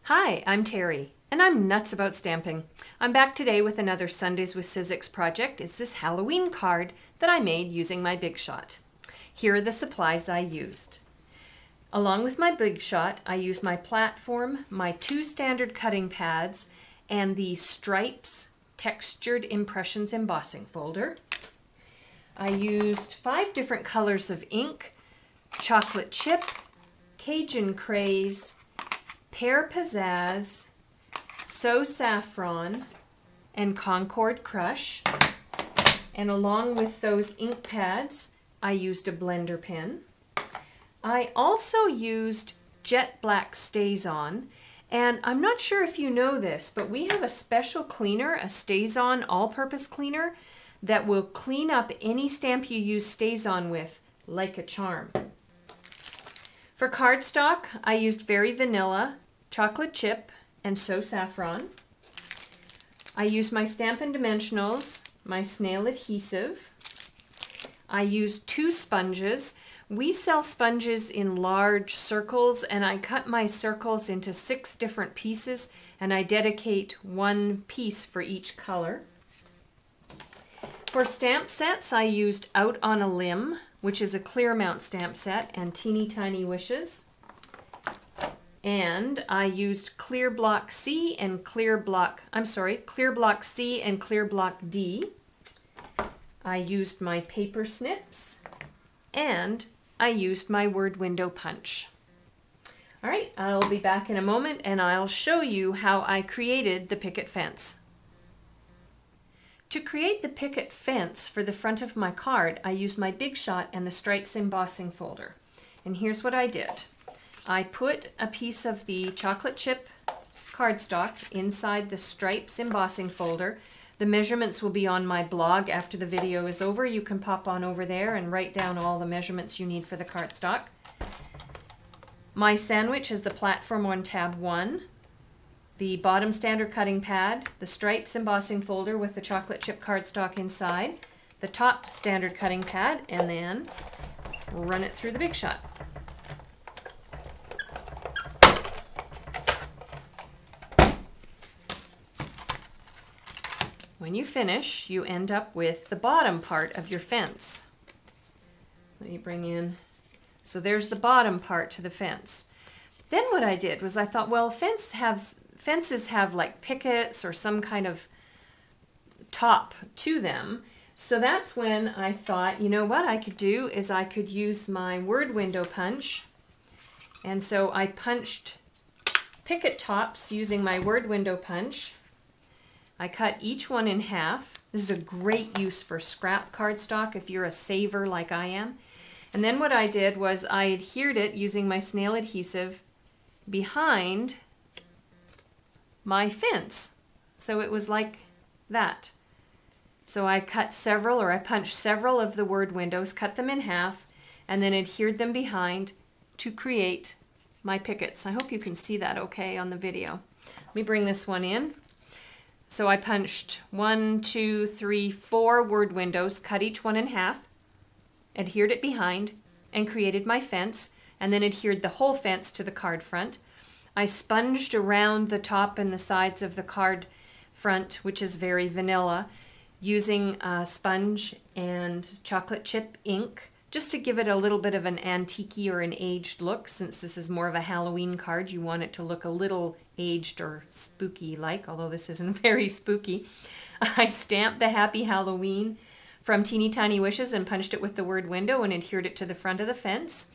Hi, I'm Terry, and I'm nuts about stamping. I'm back today with another Sundays with Sizzix project. It's this Halloween card that I made using my Big Shot. Here are the supplies I used. Along with my Big Shot, I used my platform, my 2 standard cutting pads, and the Stripes Textured Impressions embossing folder. I used 5 different colors of ink: chocolate chip, Cajun Craze, Pear Pizzazz, So Saffron, and Concord Crush. And along with those ink pads, I used a blender pen. I also used Jet Black StazOn, and I'm not sure if you know this, but we have a special cleaner, a StazOn all-purpose cleaner, that will clean up any stamp you use StazOn with like a charm. For cardstock, I used Very Vanilla, Chocolate Chip, and So Saffron. I used my Stampin' Dimensionals, my snail adhesive. I used 2 sponges. We sell sponges in large circles, and I cut my circles into 6 different pieces, and I dedicate 1 piece for each color. For stamp sets, I used Out on a Limb, which is a clear mount stamp set, and Teeny Tiny Wishes. And I used Clear Block C and Clear Block C and Clear Block D. I used my paper snips, and I used my word window punch. All right, I'll be back in a moment and I'll show you how I created the picket fence. To create the picket fence for the front of my card, I used my Big Shot and the Stripes embossing folder. And here's what I did. I put a piece of the chocolate chip cardstock inside the Stripes embossing folder. The measurements will be on my blog after the video is over. You can pop on over there and write down all the measurements you need for the cardstock. My sandwich is the platform on tab 1, the bottom standard cutting pad, the Stripes embossing folder with the chocolate chip cardstock inside, the top standard cutting pad, and then run it through the Big Shot. When you finish, you end up with the bottom part of your fence. Let me bring in, so there's the bottom part to the fence. Then what I did was I thought, well, fences have like pickets or some kind of top to them. So that's when I thought, you know what I could do is I could use my word window punch. And so I punched picket tops using my word window punch. I cut each one in half. This is a great use for scrap cardstock if you're a saver like I am. And then what I did was I adhered it using my snail adhesive behind my fence. So it was like that. So I cut several, or I punched several of the word windows, cut them in half, and then adhered them behind to create my pickets. I hope you can see that okay on the video. Let me bring this one in. So I punched 1, 2, 3, 4 word windows, cut each one in half, adhered it behind, and created my fence, and then adhered the whole fence to the card front. I sponged around the top and the sides of the card front, which is Very Vanilla, using a sponge and chocolate chip ink, just to give it a little bit of an antique or an aged look. Since this is more of a Halloween card, you want it to look a little aged or spooky-like, although this isn't very spooky. I stamped the Happy Halloween from Teeny Tiny Wishes and punched it with the word window and adhered it to the front of the fence.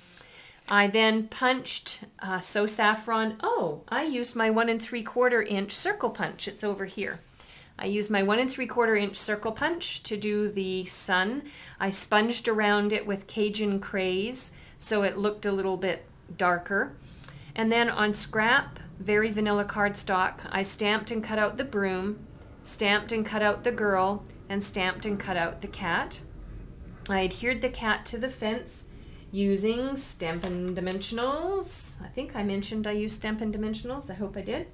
I then punched So Saffron. Oh, I used my 1 3/4 inch circle punch. It's over here. I used my 1 3/4 inch circle punch to do the sun. I sponged around it with Cajun Craze so it looked a little bit darker. And then on scrap Very Vanilla cardstock, I stamped and cut out the broom, stamped and cut out the girl, and stamped and cut out the cat. I adhered the cat to the fence using Stampin' Dimensionals. I think I mentioned I used Stampin' Dimensionals. I hope I did.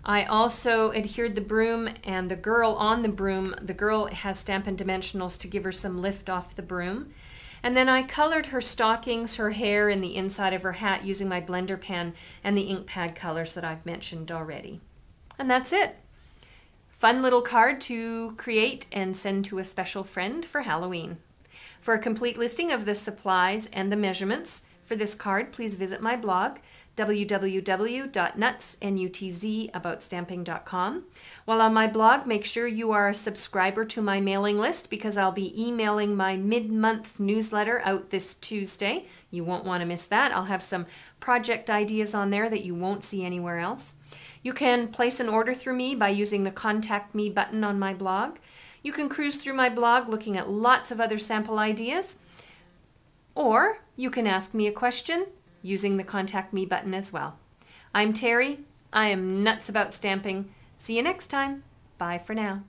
I also adhered the broom and the girl on the broom. The girl has Stampin' Dimensionals to give her some lift off the broom. And then I colored her stockings, her hair, and the inside of her hat using my blender pen and the ink pad colors that I've mentioned already. And that's it. Fun little card to create and send to a special friend for Halloween. For a complete listing of the supplies and the measurements for this card, please visit my blog, www.nutzaboutstamping.com. While on my blog, make sure you are a subscriber to my mailing list because I'll be emailing my mid-month newsletter out this Tuesday. You won't want to miss that. I'll have some project ideas on there that you won't see anywhere else. You can place an order through me by using the Contact Me button on my blog. You can cruise through my blog looking at lots of other sample ideas, or you can ask me a question using the Contact Me button as well. I'm Terry. I am nuts about stamping. See you next time. Bye for now.